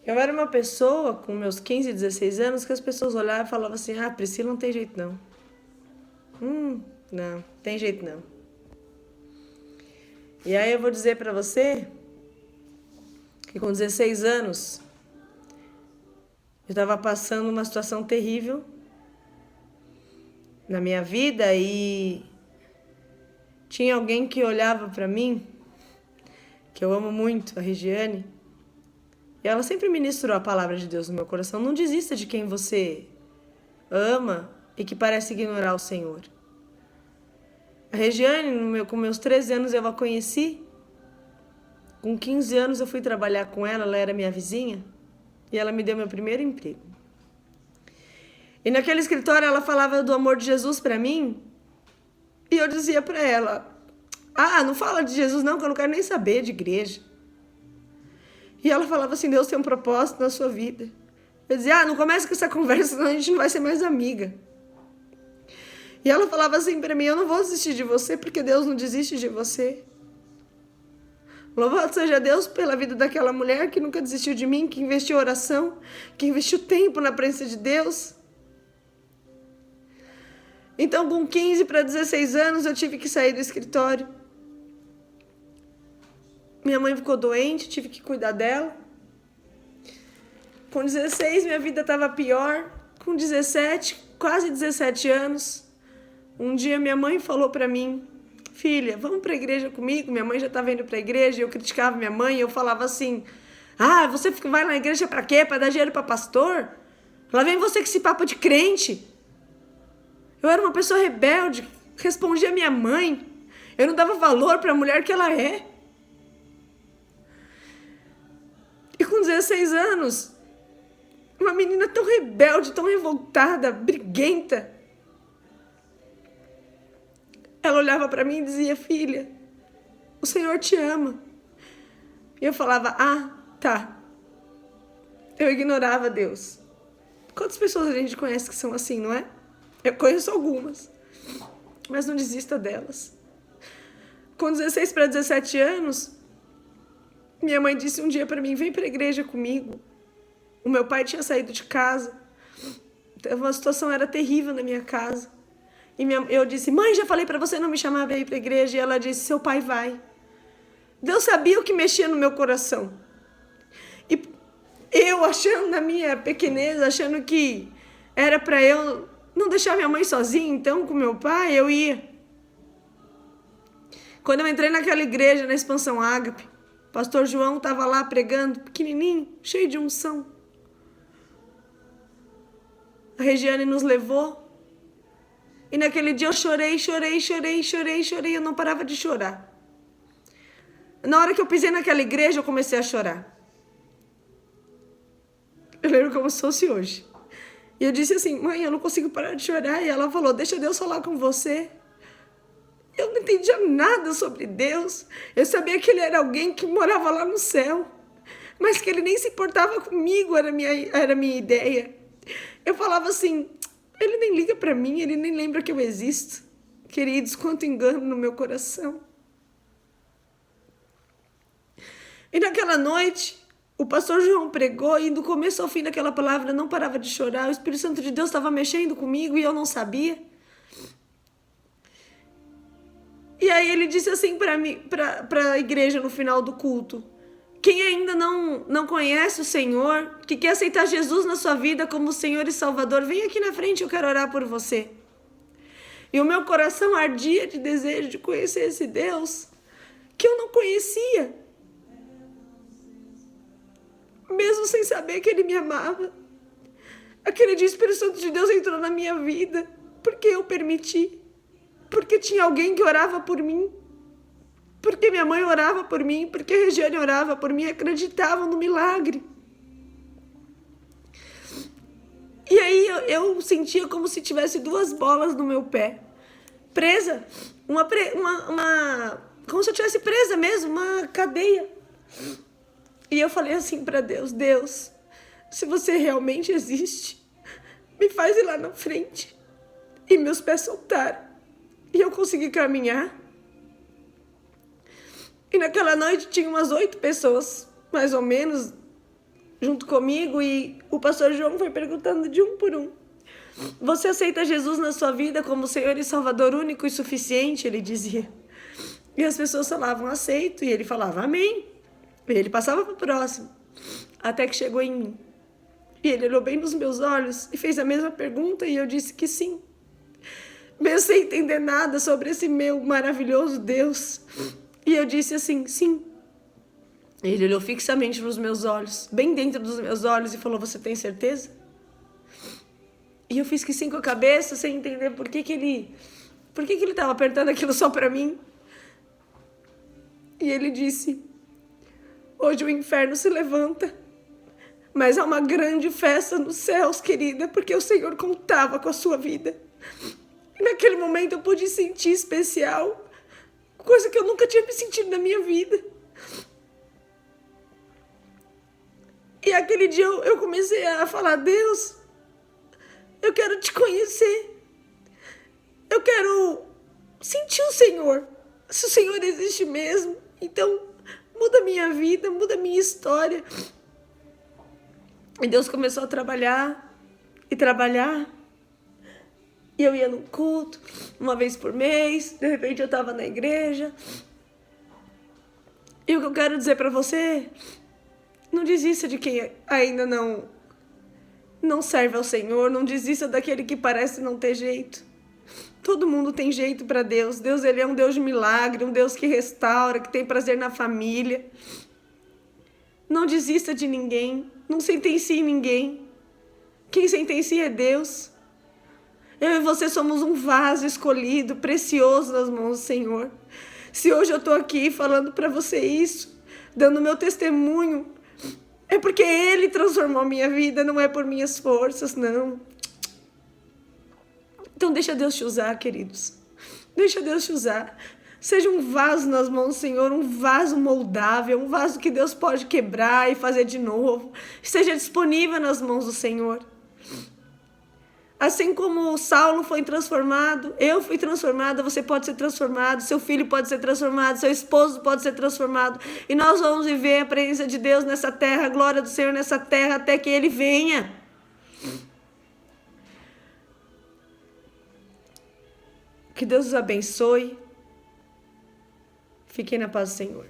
Eu era uma pessoa com meus 15, 16 anos que as pessoas olhavam e falavam assim: ah, Priscila não tem jeito não. Não, tem jeito não. E aí eu vou dizer pra você que com 16 anos eu estava passando uma situação terrível na minha vida e tinha alguém que olhava pra mim, que eu amo muito, a Regiane, e ela sempre ministrou a palavra de Deus no meu coração. Não desista de quem você ama e que parece ignorar o Senhor. A Regiane, com meus 13 anos eu a conheci. Com 15 anos eu fui trabalhar com ela era minha vizinha. E ela me deu meu primeiro emprego. E naquele escritório ela falava do amor de Jesus pra mim. E eu dizia pra ela: ah, não fala de Jesus não, que eu não quero nem saber de igreja. E ela falava assim: Deus tem um propósito na sua vida. Eu dizia: ah, não começa com essa conversa, senão a gente não vai ser mais amiga. E ela falava assim pra mim: eu não vou desistir de você, porque Deus não desiste de você. Louvado seja Deus pela vida daquela mulher que nunca desistiu de mim, que investiu oração, que investiu tempo na presença de Deus. Então, com 15 para 16 anos, eu tive que sair do escritório. Minha mãe ficou doente, tive que cuidar dela. Com 16, minha vida estava pior. Com 17, quase 17 anos, um dia minha mãe falou para mim: filha, vamos para a igreja comigo? Minha mãe já estava indo para a igreja, eu criticava minha mãe, eu falava assim: ah, você vai na igreja para quê? Para dar dinheiro para pastor? Lá vem você com esse papo de crente. Eu era uma pessoa rebelde, respondia a minha mãe. Eu não dava valor para a mulher que ela é. E com 16 anos, uma menina tão rebelde, tão revoltada, briguenta, ela olhava para mim e dizia: filha, o Senhor te ama. E eu falava: ah, tá. Eu ignorava Deus. Quantas pessoas a gente conhece que são assim, não é? Eu conheço algumas, mas não desista delas. Com 16 para 17 anos, minha mãe disse um dia para mim: vem para a igreja comigo. O meu pai tinha saído de casa. Uma situação era terrível na minha casa. E eu disse: mãe, já falei para você não me chamar para ir para a igreja. E ela disse: seu pai vai. Deus sabia o que mexia no meu coração. E eu, achando na minha pequenez, achando que era para eu não deixar minha mãe sozinha, então, com meu pai, eu ia. Quando eu entrei naquela igreja, na Expansão Ágape, o pastor João estava lá pregando, pequenininho, cheio de unção. A Regiane nos levou. E naquele dia eu chorei, eu não parava de chorar. Na hora que eu pisei naquela igreja, eu comecei a chorar. Eu lembro como se fosse hoje. E eu disse assim: mãe, eu não consigo parar de chorar. E ela falou: deixa Deus falar com você. Eu não entendia nada sobre Deus. Eu sabia que ele era alguém que morava lá no céu, mas que ele nem se importava comigo, era a minha ideia. Eu falava assim: ele nem liga para mim, ele nem lembra que eu existo. Queridos, quanto engano no meu coração. E naquela noite, o pastor João pregou e do começo ao fim daquela palavra eu não parava de chorar. O Espírito Santo de Deus estava mexendo comigo e eu não sabia. E aí ele disse assim para a igreja no final do culto: quem ainda não conhece o Senhor, que quer aceitar Jesus na sua vida como Senhor e Salvador, vem aqui na frente, eu quero orar por você. E o meu coração ardia de desejo de conhecer esse Deus que eu não conhecia, mesmo sem saber que Ele me amava. Aquele dia o Espírito Santo de Deus entrou na minha vida, porque eu permiti, porque tinha alguém que orava por mim, porque minha mãe orava por mim, porque a Regiane orava por mim, acreditavam no milagre. E aí eu sentia como se tivesse duas bolas no meu pé, presa, como se eu tivesse presa mesmo, uma cadeia. E eu falei assim para Deus: Deus, se você realmente existe, me faz ir lá na frente. E meus pés soltaram, e eu consegui caminhar. E naquela noite tinha umas 8 pessoas, mais ou menos, junto comigo e o pastor João foi perguntando de um por um. Você aceita Jesus na sua vida como Senhor e Salvador único e suficiente? Ele dizia. E as pessoas falavam, aceito. E ele falava, amém. E ele passava para o próximo. Até que chegou em mim. E ele olhou bem nos meus olhos e fez a mesma pergunta e eu disse que sim. Mesmo sem entender nada sobre esse meu maravilhoso Deus. E eu disse assim, sim. Ele olhou fixamente nos meus olhos, bem dentro dos meus olhos e falou, você tem certeza? E eu fiz que sim com a cabeça, sem entender por que ele estava apertando aquilo só para mim. E ele disse, hoje o inferno se levanta, mas há uma grande festa nos céus, querida, porque o Senhor contava com a sua vida. E naquele momento eu pude sentir especial, coisa que eu nunca tinha me sentido na minha vida. E aquele dia eu comecei a falar, Deus, eu quero te conhecer. Eu quero sentir o Senhor. Se o Senhor existe mesmo, então muda a minha vida, muda a minha história. E Deus começou a trabalhar e trabalhar. E eu ia no culto, uma vez por mês. De repente eu estava na igreja. E o que eu quero dizer para você, não desista de quem ainda não serve ao Senhor. Não desista daquele que parece não ter jeito. Todo mundo tem jeito para Deus. Deus, ele é um Deus de milagre, um Deus que restaura, que tem prazer na família. Não desista de ninguém. Não sentencie ninguém. Quem sentencia é Deus. Eu e você somos um vaso escolhido, precioso nas mãos do Senhor. Se hoje eu estou aqui falando para você isso, dando meu testemunho, é porque Ele transformou a minha vida, não é por minhas forças, não. Então deixa Deus te usar, queridos. Deixa Deus te usar. Seja um vaso nas mãos do Senhor, um vaso moldável, um vaso que Deus pode quebrar e fazer de novo. Esteja disponível nas mãos do Senhor. Assim como Saulo foi transformado, eu fui transformada, você pode ser transformado, seu filho pode ser transformado, seu esposo pode ser transformado. E nós vamos viver a presença de Deus nessa terra, a glória do Senhor nessa terra, até que Ele venha. Que Deus os abençoe. Fiquem na paz do Senhor.